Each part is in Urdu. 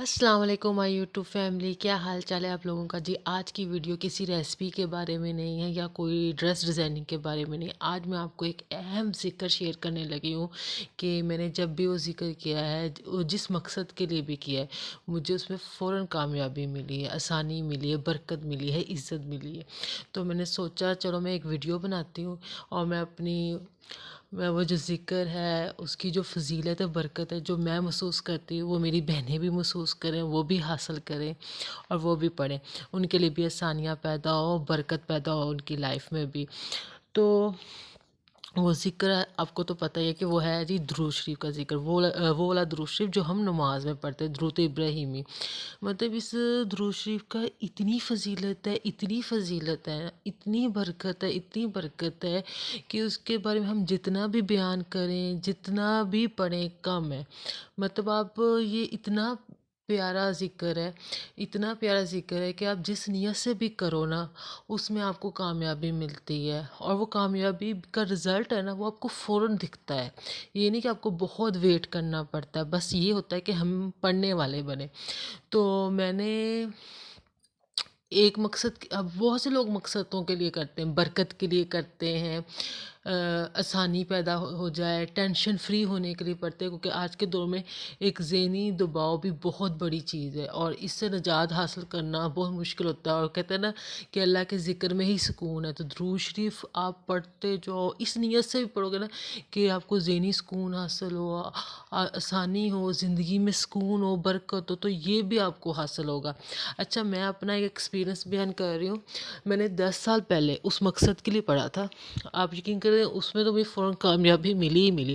السلام علیکم مائی یوٹیوب فیملی، کیا حال چال ہے آپ لوگوں کا؟ جی آج کی ویڈیو کسی ریسپی کے بارے میں نہیں ہے یا کوئی ڈریس ڈیزائننگ کے بارے میں نہیں. آج میں آپ کو ایک اہم ذکر شیئر کرنے لگی ہوں کہ میں نے جب بھی وہ ذکر کیا ہے، وہ جس مقصد کے لیے بھی کیا ہے، مجھے اس میں فوراً کامیابی ملی ہے، آسانی ملی ہے، برکت ملی ہے، عزت ملی ہے. تو میں نے سوچا چلو میں ایک ویڈیو بناتی ہوں اور میں وہ جو ذکر ہے، اس کی جو فضیلت ہے، برکت ہے، جو میں محسوس کرتی ہوں، وہ میری بہنیں بھی محسوس کریں، وہ بھی حاصل کریں اور وہ بھی پڑھیں. ان کے لیے بھی آسانیاں پیدا ہو، برکت پیدا ہو ان کی لائف میں بھی. تو وہ ذکر آپ کو تو پتہ ہی ہے کہ وہ ہے جی درود شریف کا ذکر، وہ والا درود شریف جو ہم نماز میں پڑھتے ہیں، درود ابراہیمی. مطلب اس درود شریف کا اتنی فضیلت ہے، اتنی فضیلت ہے، اتنی برکت ہے، اتنی برکت ہے کہ اس کے بارے میں ہم جتنا بھی بیان کریں، جتنا بھی پڑھیں کم ہے. مطلب آپ یہ اتنا پیارا ذکر ہے، اتنا پیارا ذکر ہے کہ آپ جس نیت سے بھی کرو نا، اس میں آپ کو کامیابی ملتی ہے. اور وہ کامیابی کا رزلٹ ہے نا، وہ آپ کو فوراً دکھتا ہے. یہ نہیں کہ آپ کو بہت ویٹ کرنا پڑتا ہے، بس یہ ہوتا ہے کہ ہم پڑھنے والے بنے. تو میں نے ایک مقصد، اب بہت سے لوگ مقصدوں کے لیے کرتے ہیں، برکت کے لیے کرتے ہیں، آسانی پیدا ہو جائے، ٹینشن فری ہونے کے لیے پڑھتے ہیں. کیونکہ آج کے دور میں ایک ذہنی دباؤ بھی بہت بڑی چیز ہے اور اس سے نجات حاصل کرنا بہت مشکل ہوتا ہے. اور کہتے ہیں نا کہ اللہ کے ذکر میں ہی سکون ہے. تو درود شریف آپ پڑھتے جو اس نیت سے بھی پڑھو گے نا کہ آپ کو ذہنی سکون حاصل ہو، آسانی ہو، زندگی میں سکون ہو، برکت ہو، تو یہ بھی آپ کو حاصل ہوگا. اچھا، میں اپنا ایک ایکسپیرینس بیان کر رہی ہوں. میں نے 10 سال پہلے اس مقصد کے لیے پڑھا تھا. آپ یقین کریں اس میں تو مجھے فوراً کامیابی ملی ہی ملی.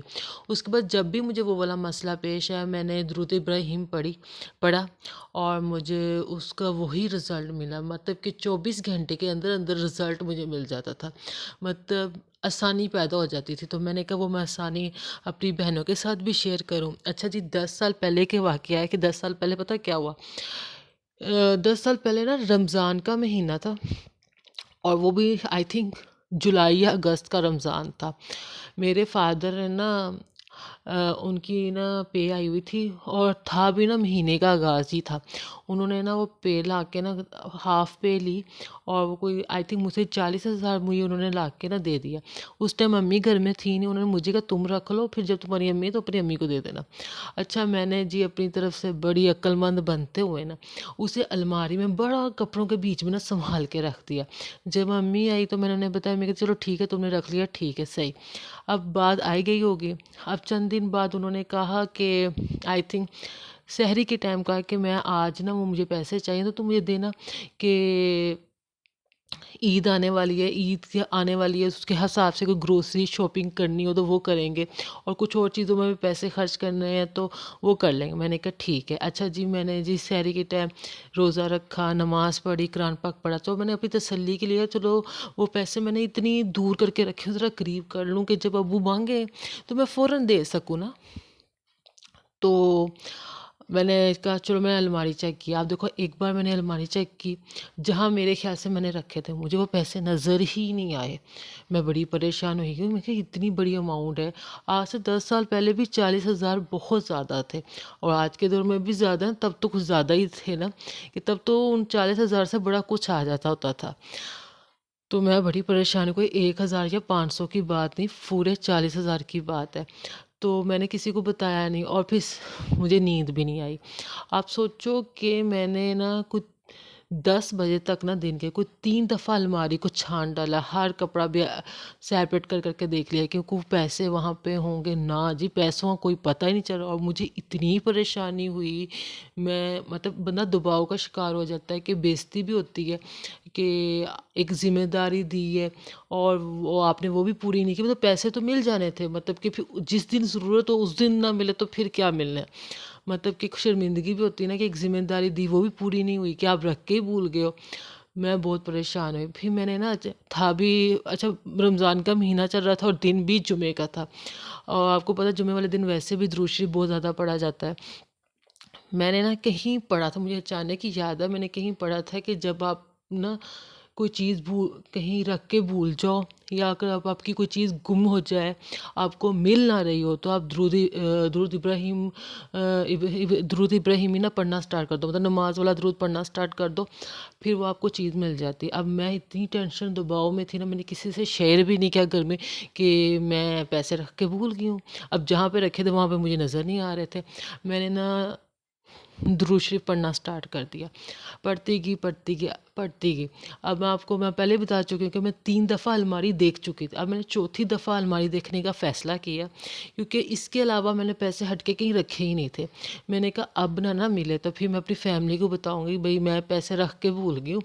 اس کے بعد جب بھی مجھے وہ والا مسئلہ پیش آیا، میں نے درود ابراہیم پڑھا اور مجھے اس کا وہی رزلٹ ملا. مطلب کہ 24 گھنٹے کے اندر اندر رزلٹ مجھے مل جاتا تھا. مطلب آسانی پیدا ہو جاتی تھی. تو میں نے کہا وہ میں آسانی اپنی بہنوں کے ساتھ بھی شیئر کروں. اچھا جی، 10 سال پہلے کے واقعہ ہے کہ 10 سال پہلے پتہ کیا ہوا. 10 سال پہلے نا رمضان کا مہینہ تھا اور وہ بھی آئی تھنک جولائی یا اگست کا رمضان تھا. میرے فادر نے نا ان کی نا پے آئی ہوئی تھی اور تھا بھی نا مہینے کا آغاز ہی تھا. انہوں نے نا وہ پے لا کے نا ہاف پے لی اور وہ کوئی آئی تھنک مجھ سے 40,000 مجھے انہوں نے لا کے نا دے دیا. اس ٹائم امی گھر میں تھی نہیں. انہوں نے مجھے کہا تم رکھ لو، پھر جب تمہاری امی ہے تو اپنی امی کو دے دینا. اچھا، میں نے جی اپنی طرف سے بڑی عقل مند بنتے ہوئے نا اسے الماری میں بڑا کپڑوں کے بیچ میں نا سنبھال کے رکھ دیا. جب امی آئی تو میں نے انہیں بتایا، میں کہ چلو ٹھیک ہے، تم نے رکھ لیا، ٹھیک ہے، صحیح. اب بات آئی گئی ہوگی. اب چند دن بعد انہوں نے کہا کہ آئی تھنک سحری کے ٹائم کہا کہ میں آج نا وہ مجھے پیسے چاہیے تو تم مجھے دینا کہ عید آنے والی ہے، عید آنے والی ہے، اس کے حساب سے کوئی گروسری شاپنگ کرنی ہو تو وہ کریں گے اور کچھ اور چیزوں میں بھی پیسے خرچ کرنے ہیں تو وہ کر لیں گے. میں نے کہا ٹھیک ہے. اچھا جی، میں نے جی سحری کے ٹائم روزہ رکھا، نماز پڑھی، قرآن پاک پڑھا. تو میں نے اپنی تسلی کے لیے چلو وہ پیسے میں نے اتنی دور کر کے رکھے، ذرا قریب کر لوں کہ جب ابو مانگے تو میں فوراً دے سکوں نا. تو میں نے کہا چلو میں نے الماری چیک کی. آپ دیکھو، ایک بار میں نے الماری چیک کی، جہاں میرے خیال سے میں نے رکھے تھے مجھے وہ پیسے نظر ہی نہیں آئے. میں بڑی پریشان ہوئی کہ میں کہ اتنی بڑی اماؤنٹ ہے. آج سے 10 سال پہلے بھی 40,000 بہت زیادہ تھے اور آج کے دور میں بھی زیادہ ہیں. تب تو کچھ زیادہ ہی تھے نا، کہ تب تو ان 40,000 سے بڑا کچھ آ جاتا ہوتا تھا. تو میں بڑی پریشان، کوئی 1,000 یا 500 کی بات نہیں، پورے 40,000 کی بات ہے. تو میں نے کسی کو بتایا نہیں اور پھر مجھے نیند بھی نہیں آئی. آپ سوچو کہ میں نے نا کچھ 10 بجے تک نا دن کے کوئی 3 دفعہ الماری کو چھان ڈالا، ہر کپڑا بھی سیپریٹ کر کر کے دیکھ لیا کہ کوئی پیسے وہاں پہ ہوں گے. نہ جی، پیسوں کا کوئی پتہ ہی نہیں چلا اور مجھے اتنی پریشانی ہوئی. میں مطلب بندہ دباؤ کا شکار ہو جاتا ہے کہ بےعزتی بھی ہوتی ہے کہ ایک ذمہ داری دی ہے اور وہ آپ نے وہ بھی پوری نہیں کی. مطلب پیسے تو مل جانے تھے، مطلب کہ پھر جس دن ضرورت ہو اس دن نہ ملے تو پھر کیا ملنا ہے. مطلب کہ شرمندگی بھی ہوتی ہے نا کہ ایک ذمہ داری دی وہ بھی پوری نہیں ہوئی کہ آپ رکھ کے ہی بھول گئے ہو. میں بہت پریشان ہوئی. پھر میں نے نا تھا بھی اچھا رمضان کا مہینہ چل رہا تھا اور دن بھی جمعے کا تھا اور آپ کو پتہ جمعے والے دن ویسے بھی درود شریف بہت زیادہ پڑھا جاتا ہے. میں نے نا کہیں پڑھا تھا، مجھے اچانک ہی یاد ہے، میں نے کہیں پڑھا تھا کہ جب آپ نا کوئی چیز کہیں رکھ کے بھول جاؤ، یا اگر آپ کی کوئی چیز گم ہو جائے، آپ کو مل نہ رہی ہو، تو آپ درود ابراہیمی نہ پڑھنا سٹارٹ کر دو، مطلب نماز والا درود پڑھنا سٹارٹ کر دو، پھر وہ آپ کو چیز مل جاتی ہے۔ اب میں اتنی ٹینشن دباؤ میں تھی نا، میں نے کسی سے شیئر بھی نہیں کیا گھر میں کہ میں پیسے رکھ کے بھول گئی ہوں۔ اب جہاں پہ رکھے تھے وہاں پہ مجھے نظر نہیں آ رہے تھے۔ میں نے نا درود شریف پڑھنا سٹارٹ کر دیا، پڑھتی گئی۔ اب میں پہلے بتا چکی ہوں کہ میں 3 دفعہ الماری دیکھ چکی تھی۔ اب میں نے چوتھی دفعہ الماری دیکھنے کا فیصلہ کیا، کیونکہ اس کے علاوہ میں نے پیسے ہٹ کے کہیں رکھے ہی نہیں تھے۔ میں نے کہا اب نہ ملے تو پھر میں اپنی فیملی کو بتاؤں گی بھئی میں پیسے رکھ کے بھول گئی ہوں۔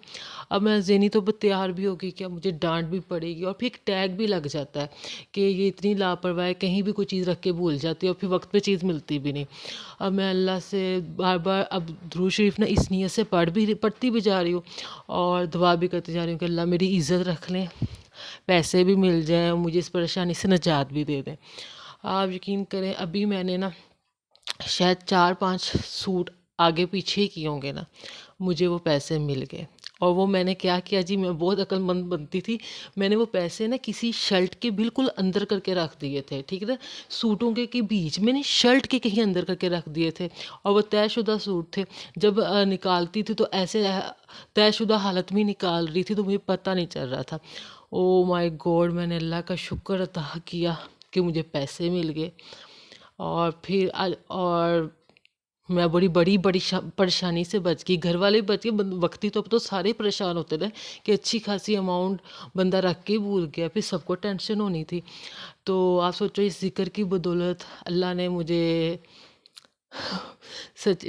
اب میں ذہنی طور پر تیار بھی ہو گئی کہ اب مجھے ڈانٹ بھی پڑے گی، اور پھر ایک ٹیگ بھی لگ جاتا ہے کہ یہ اتنی لاپرواہ ہے، کہیں بھی کوئی چیز رکھ کے بھول جاتی ہے اور پھر وقت پہ چیز ملتی بھی نہیں۔ اب میں اللہ سے بار بار اب درود شریف نا اس نیت سے پڑھتی بھی جا رہی ہوں، اور دعا بھی کرتی جا رہی ہوں کہ اللہ میری عزت رکھ لیں، پیسے بھی مل جائیں اور مجھے اس پریشانی سے نجات بھی دے دیں۔ آپ یقین کریں ابھی میں نے نا شاید 4-5 سوٹ آگے پیچھے ہی کیے ہوں گے نا، مجھے وہ پیسے مل گئے۔ اور وہ میں نے کیا کیا جی، میں بہت عقل مند بنتی تھی، میں نے وہ پیسے نا کسی شرٹ کے بالکل اندر کر کے رکھ دیے تھے، ٹھیک ہے نا، سوٹوں کے بیچ میں نہیں، شرٹ کے کہیں اندر کر کے رکھ دیے تھے، اور وہ طے شدہ سوٹ تھے۔ جب نکالتی تھی تو ایسے طے شدہ حالت میں نکال رہی تھی تو مجھے پتہ نہیں چل رہا تھا۔ او مائی گاڈ، میں نے اللہ کا شکر ادا کیا کہ مجھے پیسے مل گئے، اور میں بڑی پریشانی سے بچ گئی، گھر والے بچ گئے، وقتی طور پر تو سارے پریشان ہوتے رہے کہ اچھی خاصی اماؤنٹ بندہ رکھ کے بھول گیا، پھر سب کو ٹینشن ہونی تھی۔ تو آپ سوچو اس ذکر کی بدولت اللہ نے مجھے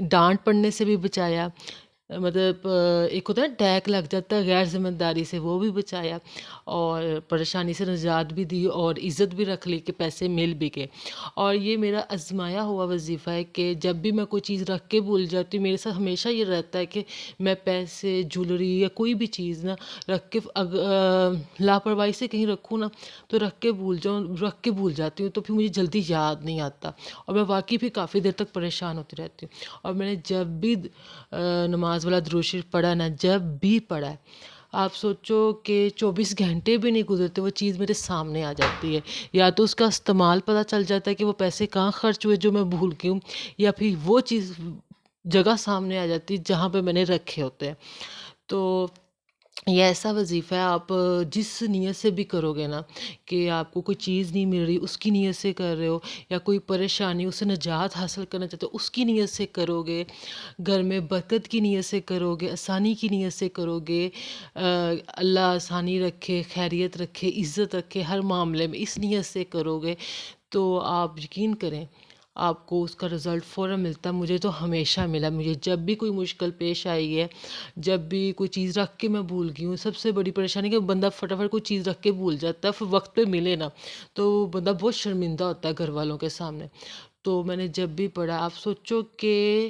ڈانٹ پڑنے سے بھی بچایا، مطلب ایک ہوتا ہے نا ٹیگ لگ جاتا ہے غیر ذمہ داری سے، وہ بھی بچایا، اور پریشانی سے نجات بھی دی، اور عزت بھی رکھ لی کہ پیسے مل بھی گئے۔ اور یہ میرا آزمایا ہوا وظیفہ ہے کہ جب بھی میں کوئی چیز رکھ کے بھول جاتی ہوں، میرے ساتھ ہمیشہ یہ رہتا ہے کہ میں پیسے، جولری یا کوئی بھی چیز نا رکھ کے لاپرواہی سے کہیں رکھوں نا تو رکھ کے بھول جاتی ہوں، تو پھر مجھے جلدی یاد نہیں آتا، اور میں واقعی پھر کافی دیر تک پریشان ہوتی رہتی ہوں۔ اور میں نے جب بھی نماز والا درود شریف پڑھا نا، جب بھی پڑھا ہے، آپ سوچو کہ 24 گھنٹے بھی نہیں گزرتے وہ چیز میرے سامنے آ جاتی ہے، یا تو اس کا استعمال پتہ چل جاتا ہے کہ وہ پیسے کہاں خرچ ہوئے جو میں بھول گئی ہوں، یا پھر وہ چیز جگہ سامنے آ جاتی ہے جہاں پہ میں نے رکھے ہوتے ہیں۔ تو یہ ایسا وظیفہ ہے، آپ جس نیت سے بھی کرو گے نا کہ آپ کو کوئی چیز نہیں مل رہی، اس کی نیت سے کر رہے ہو، یا کوئی پریشانی، اس سے نجات حاصل کرنا چاہتے ہو، اس کی نیت سے کرو گے، گھر میں برکت کی نیت سے کرو گے، آسانی کی نیت سے کرو گے، اللہ آسانی رکھے، خیریت رکھے، عزت رکھے ہر معاملے میں، اس نیت سے کرو گے، تو آپ یقین کریں آپ کو اس کا رزلٹ فوراً ملتا ہے۔ مجھے تو ہمیشہ ملا، مجھے جب بھی کوئی مشکل پیش آئی ہے، جب بھی کوئی چیز رکھ کے میں بھول گئی ہوں، سب سے بڑی پریشانی کہ بندہ فٹافٹ کوئی چیز رکھ کے بھول جاتا ہے، پھر وقت پہ ملے نا تو بندہ بہت شرمندہ ہوتا ہے گھر والوں کے سامنے۔ تو میں نے جب بھی پڑھا، آپ سوچو کہ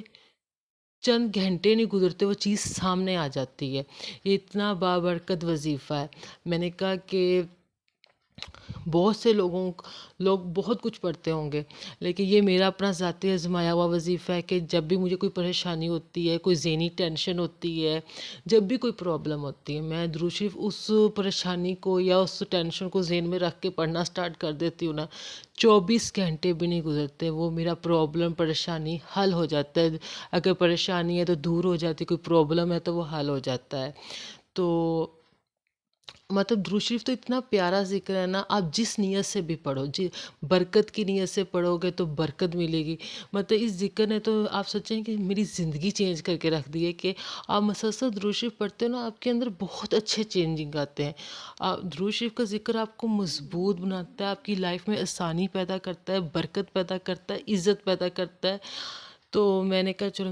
چند گھنٹے نہیں گزرتے وہ چیز سامنے آ جاتی ہے۔ یہ اتنا بابرکت وظیفہ ہے۔ میں نے کہا کہ بہت سے لوگ بہت کچھ پڑھتے ہوں گے، لیکن یہ میرا اپنا ذاتی آزمایا ہوا وظیفہ ہے کہ جب بھی مجھے کوئی پریشانی ہوتی ہے، کوئی ذہنی ٹینشن ہوتی ہے، جب بھی کوئی پرابلم ہوتی ہے، میں درود شریف اس پریشانی کو یا اس ٹینشن کو ذہن میں رکھ کے پڑھنا سٹارٹ کر دیتی ہوں نا، 24 گھنٹے بھی نہیں گزرتے وہ میرا پریشانی حل ہو جاتا ہے۔ اگر پریشانی ہے تو دور ہو جاتی، کوئی پرابلم ہے تو وہ حل ہو جاتا ہے۔ تو مطلب درود شریف تو اتنا پیارا ذکر ہے نا، آپ جس نیت سے بھی پڑھو، برکت کی نیت سے پڑھو گے تو برکت ملے گی۔ مطلب اس ذکر نے تو آپ سوچیں کہ میری زندگی چینج کر کے رکھ دی ہے کہ آپ مسلسل درود شریف پڑھتے ہو نا، آپ کے اندر بہت اچھے چینجنگ آتے ہیں۔ درود شریف کا ذکر آپ کو مضبوط بناتا ہے، آپ کی لائف میں آسانی پیدا کرتا ہے، برکت پیدا کرتا ہے، عزت پیدا کرتا ہے۔ تو میں نے کہا چلو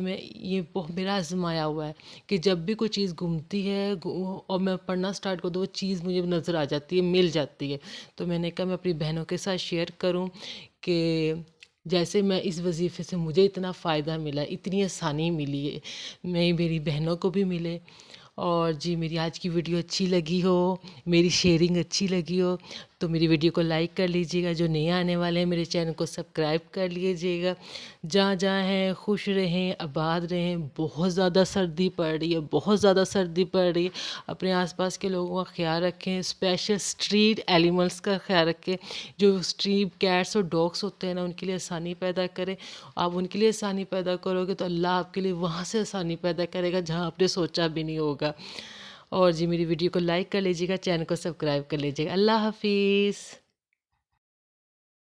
میرا آزمایا ہوا ہے کہ جب بھی کوئی چیز گمتی ہے اور میں پڑھنا سٹارٹ کر دوں، وہ چیز مجھے نظر آ جاتی ہے، مل جاتی ہے۔ تو میں نے کہا میں اپنی بہنوں کے ساتھ شیئر کروں کہ جیسے میں اس وظیفے سے مجھے اتنا فائدہ ملا، اتنی آسانی ملی ہے، میری بہنوں کو بھی ملے۔ اور جی میری آج کی ویڈیو اچھی لگی ہو، میری شیئرنگ اچھی لگی ہو تو میری ویڈیو کو لائک کر لیجیے گا، جو نئے آنے والے ہیں میرے چینل کو سبسکرائب کر لیجیے گا۔ جہاں جہاں ہیں خوش رہیں، آباد رہیں۔ بہت زیادہ سردی پڑ رہی ہے، بہت زیادہ سردی پڑ رہی ہے۔ اپنے آس پاس کے لوگوں کا خیال رکھیں، اسپیشل اسٹریٹ ایلیملس کا خیال رکھیں۔ جو اسٹریٹ کیٹس اور ڈاگس ہوتے ہیں نا، ان کے لیے آسانی پیدا کریں۔ آپ ان کے لیے آسانی پیدا کرو گے تو اللہ آپ کے لیے وہاں سے آسانی پیدا کرے گا جہاں آپ نے سوچا بھی نہیں ہوگا۔ اور جی میری ویڈیو کو لائک کر لیجیے گا، چینل کو سبسکرائب کر لیجیے گا۔ اللہ حافظ۔